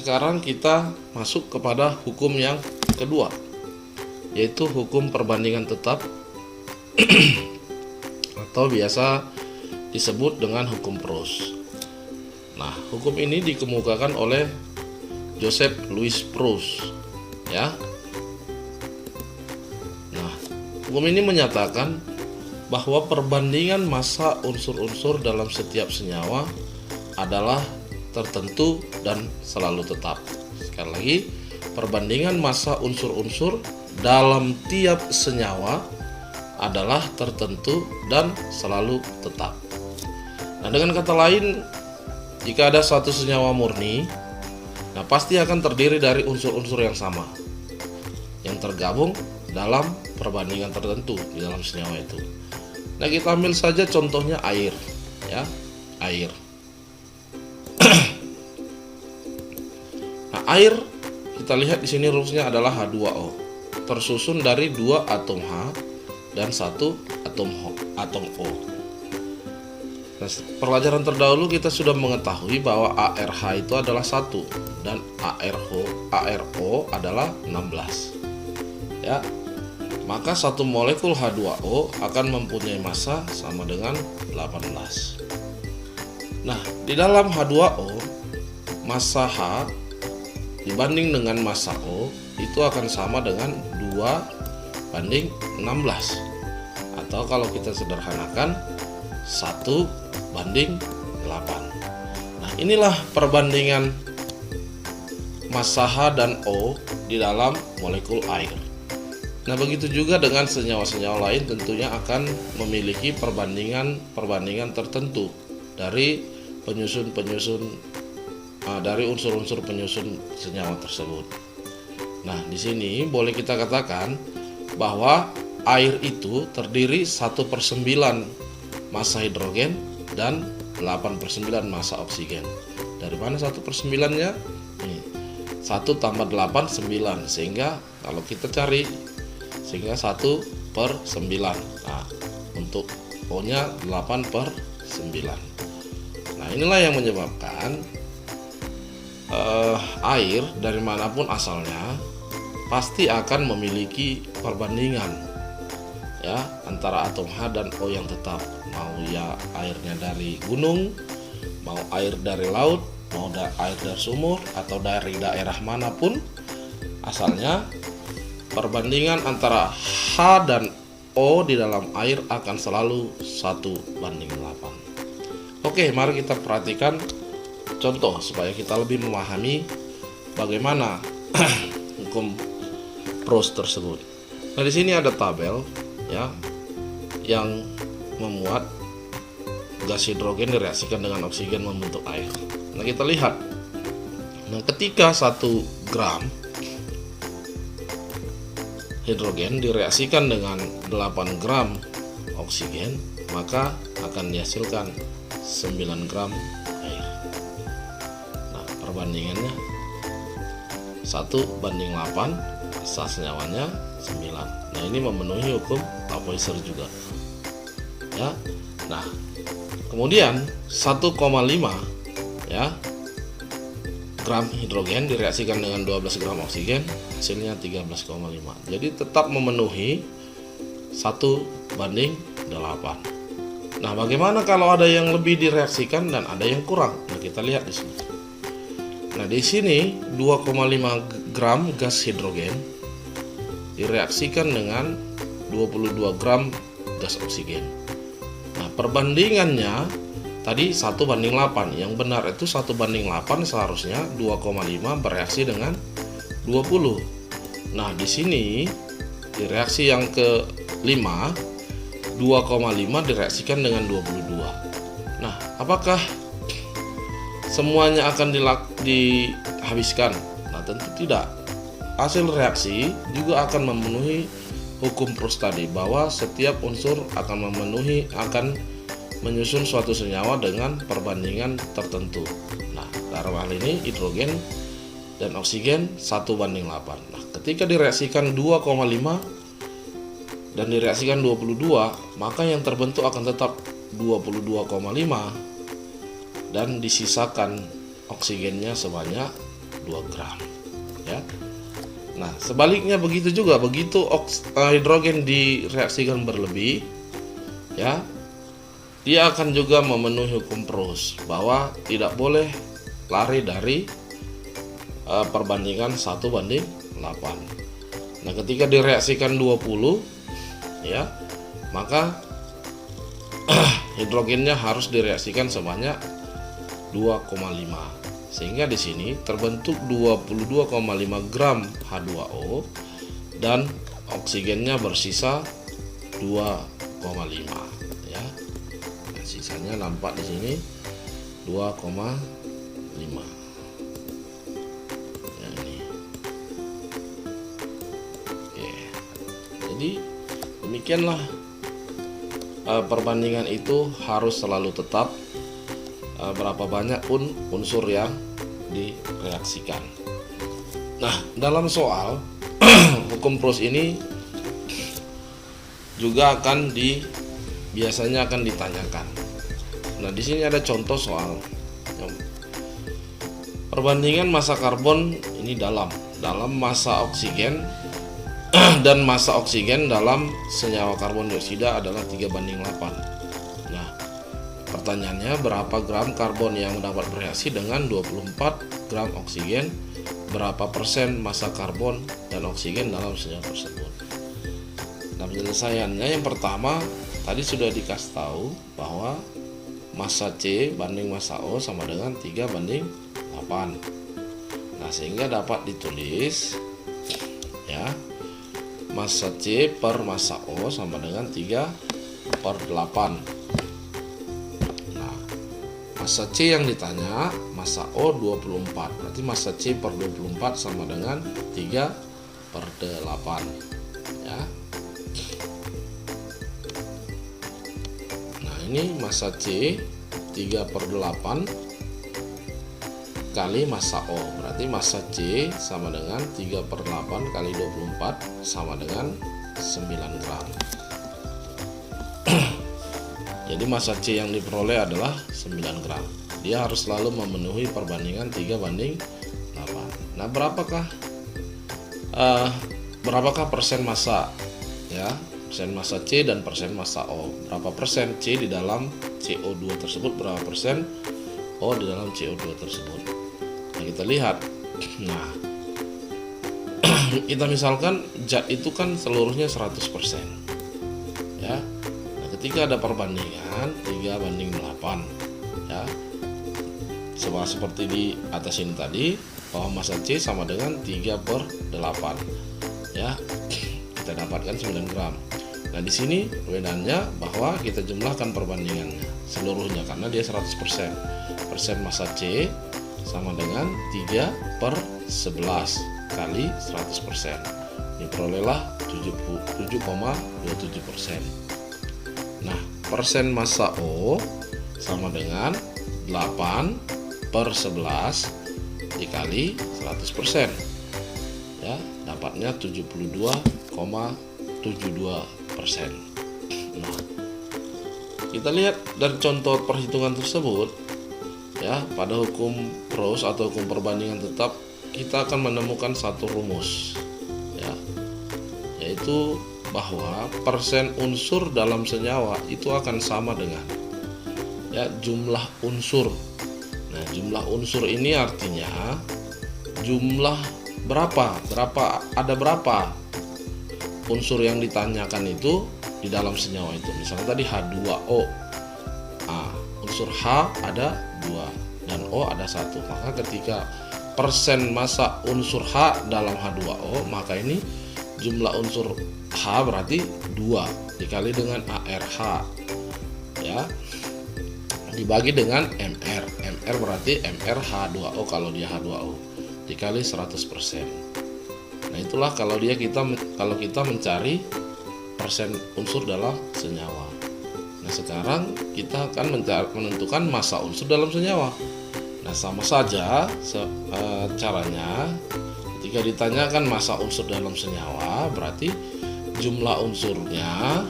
sekarang kita masuk kepada hukum yang kedua, yaitu hukum perbandingan tetap atau biasa disebut dengan hukum Proust. Nah, hukum ini dikemukakan oleh Joseph Louis Proust, ya. Nah, hukum ini menyatakan bahwa perbandingan massa unsur-unsur dalam setiap senyawa adalah tertentu dan selalu tetap. Sekali lagi, perbandingan massa unsur-unsur dalam tiap senyawa adalah tertentu dan selalu tetap. Nah, dengan kata lain, jika ada suatu senyawa murni, nah pasti akan terdiri dari unsur-unsur yang sama yang tergabung dalam perbandingan tertentu di dalam senyawa itu. Nah, kita ambil saja contohnya air, ya, air. Nah, air kita lihat di sini rumusnya adalah H2O, tersusun dari 2 atom H dan 1 atom O. Nah, pelajaran terdahulu kita sudah mengetahui bahwa ARH itu adalah 1 dan ARO adalah 16. Ya. Maka satu molekul H2O akan mempunyai massa sama dengan 18. Nah, di dalam H2O, massa H dibanding dengan massa O itu akan sama dengan 2:16. Atau kalau kita sederhanakan 1:8. Nah, inilah perbandingan massa H dan O di dalam molekul air. Nah, begitu juga dengan senyawa-senyawa lain tentunya akan memiliki perbandingan tertentu dari dari unsur-unsur penyusun senyawa tersebut. Nah, di sini boleh kita katakan bahwa air itu terdiri 1/9 massa hidrogen dan 8/9 massa oksigen. Dari mana 1/9-nya? Ini 1 tambah 8, 9. Sehingga kalau kita cari, sehingga 1/9. Nah, untuk O-nya 8/9. Nah, inilah yang menyebabkan air dari manapun asalnya pasti akan memiliki perbandingan, ya, antara atom H dan O yang tetap. Mau ya airnya dari gunung, mau air dari laut, mau air dari sumur, atau dari daerah manapun asalnya, perbandingan antara H dan O di dalam air akan selalu 1:8. Oke, mari kita perhatikan contoh supaya kita lebih memahami bagaimana hukum Proust tersebut. Nah, di sini ada tabel, ya, yang memuat gas hidrogen direaksikan dengan oksigen membentuk air. Nah, kita lihat. Nah, ketika 1 gram hidrogen direaksikan dengan 8 gram oksigen, maka akan dihasilkan 9 gram air. Nah, perbandingannya 1:8, massa senyawanya 9. Nah, ini memenuhi hukum Lavoisier juga, ya. Nah, kemudian 1,5, ya, gram hidrogen direaksikan dengan 12 gram oksigen, hasilnya 13,5. Jadi tetap memenuhi 1:8. Nah, bagaimana kalau ada yang lebih direaksikan dan ada yang kurang? Nah, kita lihat di sini. Nah, di sini 2,5 gram gas hidrogen direaksikan dengan 22 gram gas oksigen. Nah, perbandingannya tadi 1:8. Yang benar itu 1:8, seharusnya 2,5 bereaksi dengan 20. Nah, di sini di reaksi yang ke-5, 2,5 direaksikan dengan 22. Nah, apakah semuanya akan dihabiskan? Nah, tentu tidak. Hasil reaksi juga akan memenuhi hukum Proust tadi, bahwa setiap unsur akan menyusun suatu senyawa dengan perbandingan tertentu. Nah, dalam hal ini hidrogen dan oksigen 1:8. Nah, ketika direaksikan 2,5 dan direaksikan 22, maka yang terbentuk akan tetap 22,5 dan disisakan oksigennya sebanyak 2 gram ya. Nah, sebaliknya begitu juga, begitu hidrogen direaksikan berlebih ya, dia akan juga memenuhi hukum Proust bahwa tidak boleh lari dari perbandingan 1:8. Nah, ketika direaksikan 20 ya, maka hidrogennya harus direaksikan sebanyak 2,5. Sehingga di sini terbentuk 22,5 gram H2O dan oksigennya bersisa 2,5 ya. Nah, sisanya nampak di sini 2,5. Ya, ini. Oke. Jadi demikianlah perbandingan itu harus selalu tetap, berapa banyak pun unsur yang direaksikan. Nah, dalam soal hukum Proust ini juga biasanya akan ditanyakan. Nah, di sini ada contoh soal perbandingan massa karbon ini dalam massa oksigen dan massa oksigen dalam senyawa karbon dioksida adalah 3:8. Nah, pertanyaannya, berapa gram karbon yang dapat bereaksi dengan 24 gram oksigen, berapa persen massa karbon dan oksigen dalam senyawa tersebut. Nah, penyelesaiannya yang pertama tadi sudah dikasih tahu bahwa massa C banding massa O sama dengan 3:8. Nah, sehingga dapat ditulis ya, massa C per massa O sama dengan 3/8. Massa C yang ditanya, massa O 24. Berarti massa C per 24 sama dengan 3/8 ya. Nah, ini massa C 3/8 kali massa O. Berarti massa C sama dengan 3/8 kali 24 sama dengan 9 gram. Jadi massa C yang diperoleh adalah 9 gram. Dia harus selalu memenuhi perbandingan 3:8. Nah, berapakah persen massa ya? Persen massa C dan persen massa O. Berapa persen C di dalam CO2 tersebut, berapa persen O di dalam CO2 tersebut. Nah, kita lihat. Nah, kita misalkan zat itu kan seluruhnya 100% ya. Ketika ada perbandingan 3:8 ya, seperti di atas ini tadi, bahwa massa C sama dengan 3/8 ya, kita dapatkan 9 gram. Nah, di sini perbedaannya bahwa kita jumlahkan perbandingannya seluruhnya karena dia 100%. Persen massa C sama dengan 3/11 kali 100%. Diperolehlah 7,27%. Nah, persen massa O sama dengan 8/11 dikali 100% ya, dapatnya 72,72%. Nah, kita lihat dari contoh perhitungan tersebut ya, pada hukum Proust atau hukum perbandingan tetap, kita akan menemukan satu rumus ya, yaitu bahwa persen unsur dalam senyawa itu akan sama dengan ya, jumlah unsur. Nah, jumlah unsur ini artinya jumlah berapa berapa unsur yang ditanyakan itu di dalam senyawa itu. Misalnya tadi H2O. Unsur H ada 2 dan O ada 1. Maka ketika persen massa unsur H dalam H2O, maka ini jumlah unsur H berarti 2 dikali dengan ARH ya, dibagi dengan MR. MR berarti MR H2O kalau dia H2O dikali 100%. Nah, itulah kalau kita mencari persen unsur dalam senyawa. Nah, sekarang kita akan menentukan massa unsur dalam senyawa. Nah, sama saja caranya. Ketika ditanyakan massa unsur dalam senyawa, berarti jumlah unsurnya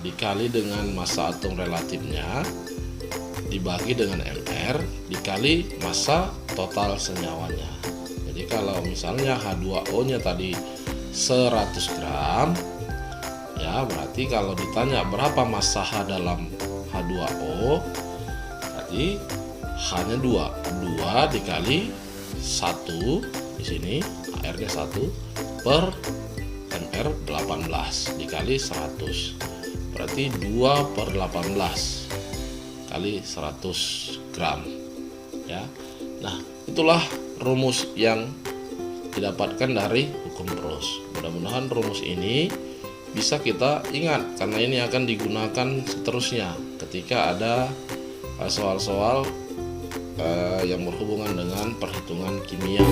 dikali dengan massa atom relatifnya dibagi dengan MR dikali massa total senyawanya. kalau misalnya H2O-nya tadi 100 gram, ya berarti kalau ditanya berapa massa H dalam H2O, berarti H-nya 2 dikali 1 di sini, airnya 1 per MR 18 dikali 100, berarti 2 per 18 kali 100 gram ya. Nah, itulah rumus yang didapatkan dari hukum Proust. Mudah-mudahan rumus ini bisa kita ingat, karena ini akan digunakan seterusnya ketika ada soal-soal yang berhubungan dengan perhitungan kimia.